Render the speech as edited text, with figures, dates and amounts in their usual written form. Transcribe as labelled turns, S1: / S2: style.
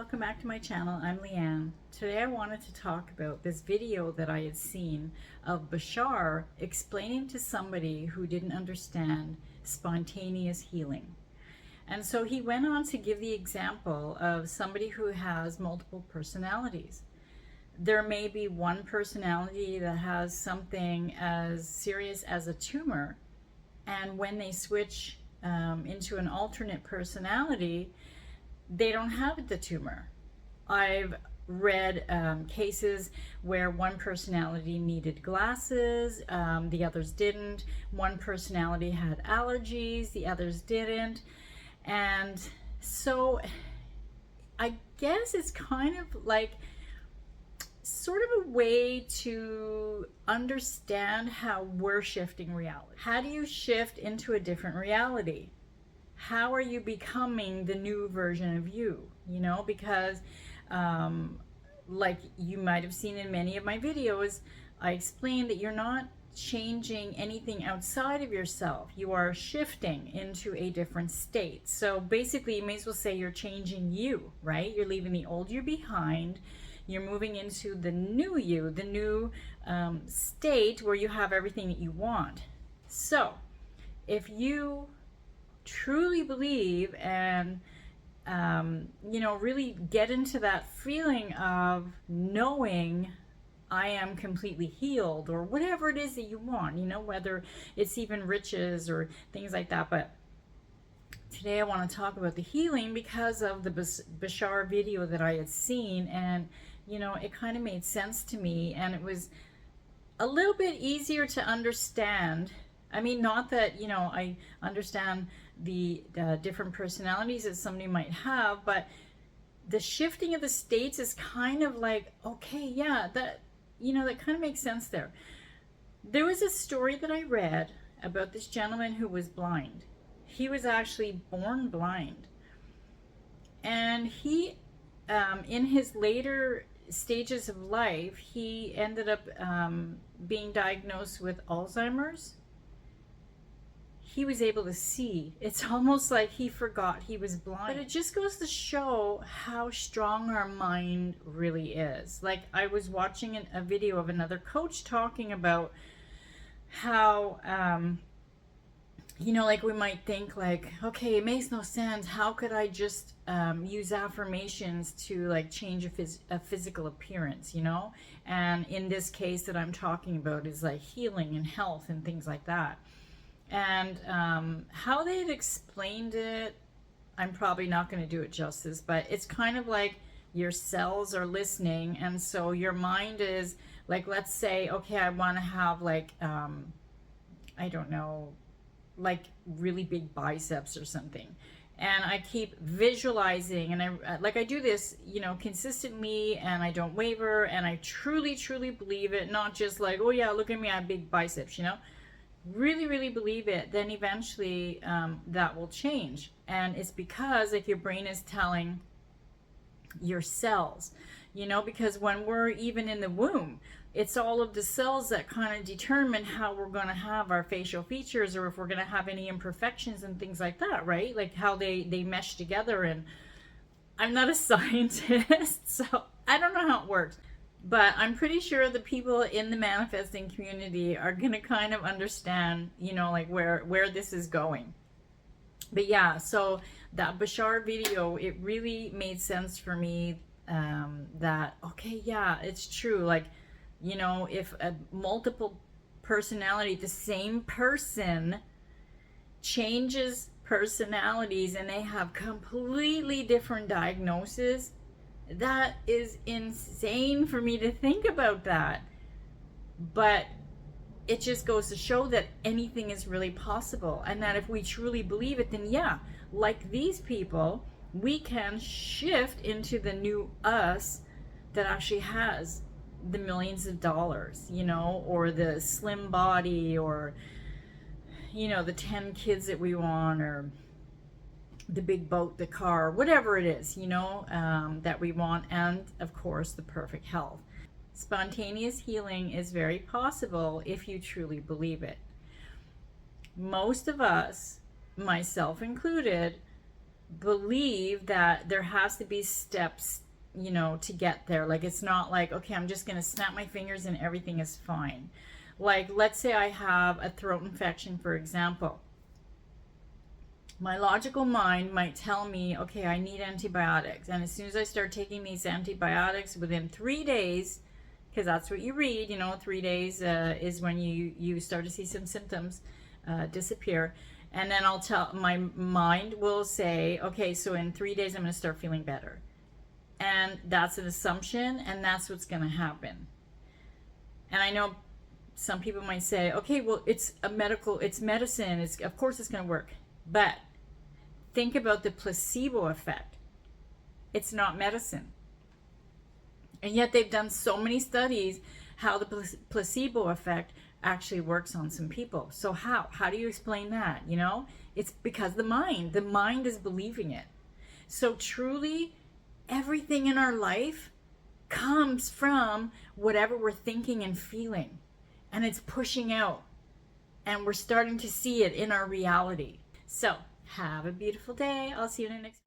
S1: welcome back to my channel. I'm Leanne. Today I wanted to talk about this video that I had seen of Bashar explaining to somebody who didn't understand spontaneous healing. And so he went on to give the example of somebody who has multiple personalities. There may be one personality that has something as serious as a tumor, and when they switch into an alternate personality, they don't have the tumor. I've read cases where one personality needed glasses, the others didn't. One personality had allergies, the others didn't. And so I guess it's kind of like sort of a way to understand how we're shifting reality. How do you shift into a different reality? How are you becoming the new version of you? You know, because like you might have seen in many of my videos, I explained that you're not changing anything outside of yourself. You are shifting into a different state. So basically, you may as well say you're changing you, right? You're leaving the old you behind. You're moving into the new you, the new state where you have everything that you want. So if you truly believe and you know, really get into that feeling of knowing I am completely healed, or whatever it is that you want, you know, whether it's even riches or things like that. But today I want to talk about the healing because of the Bashar video that I had seen, and you know, it kind of made sense to me, and it was a little bit easier to understand. I mean, not that, you know, I understand the different personalities that somebody might have, but the shifting of the states is kind of like, okay, yeah, that, you know, that kind of makes sense there. There was a story that I read about this gentleman who was blind. He was actually born blind. And he, in his later stages of life, he ended up being diagnosed with Alzheimer's. He was able to see. It's almost like he forgot he was blind. But it just goes to show how strong our mind really is. Like, I was watching a video of another coach talking about how, you know, like we might think like, okay, it makes no sense. How could I just use affirmations to like change a physical appearance, you know? And in this case that I'm talking about is like healing and health and things like that. And how they had explained it, I'm probably not going to do it justice, but it's kind of like your cells are listening, and so your mind is like, let's say, okay, I want to have like, I don't know, like really big biceps or something. And I keep visualizing, and I do this, you know, consistently, and I don't waver, and I truly, truly believe it, not just like, oh yeah, look at me, I have big biceps, you know. Really, really believe it, then eventually that will change. And it's because like your brain is telling your cells, you know, because when we're even in the womb, it's all of the cells that kind of determine how we're going to have our facial features, or if we're going to have any imperfections and things like that, right? Like how they mesh together. And I'm not a scientist, so I don't know how it works. But I'm pretty sure the people in the manifesting community are going to kind of understand, you know, like where this is going. But yeah, so that Bashar video, it really made sense for me that, okay, yeah, it's true. Like, you know, if a multiple personality, the same person changes personalities and they have completely different diagnoses, that is insane for me to think about that. But it just goes to show that anything is really possible, and that if we truly believe it, then yeah, like these people, we can shift into the new us that actually has the millions of dollars, you know, or the slim body, or, you know, the 10 kids that we want, or the big boat, the car, whatever it is, you know, that we want, and of course the perfect health. Spontaneous healing is very possible if you truly believe it. Most of us, myself included, believe that there has to be steps, you know, to get there. Like, it's not like, okay, I'm just going to snap my fingers and everything is fine. Like, let's say I have a throat infection, for example. My logical mind might tell me, okay, I need antibiotics. And as soon as I start taking these antibiotics, within 3 days, because that's what you read, you know, 3 days is when you start to see some symptoms disappear. And then my mind will say, okay, so in 3 days, I'm going to start feeling better. And that's an assumption, and that's what's going to happen. And I know some people might say, okay, well, it's medicine. Of course it's going to work. But think about the placebo effect. It's not medicine. And yet they've done so many studies how the placebo effect actually works on some people. So how do you explain that? You know, it's because the mind is believing it. So truly, everything in our life comes from whatever we're thinking and feeling, and it's pushing out, and we're starting to see it in our reality. So have a beautiful day. I'll see you in the next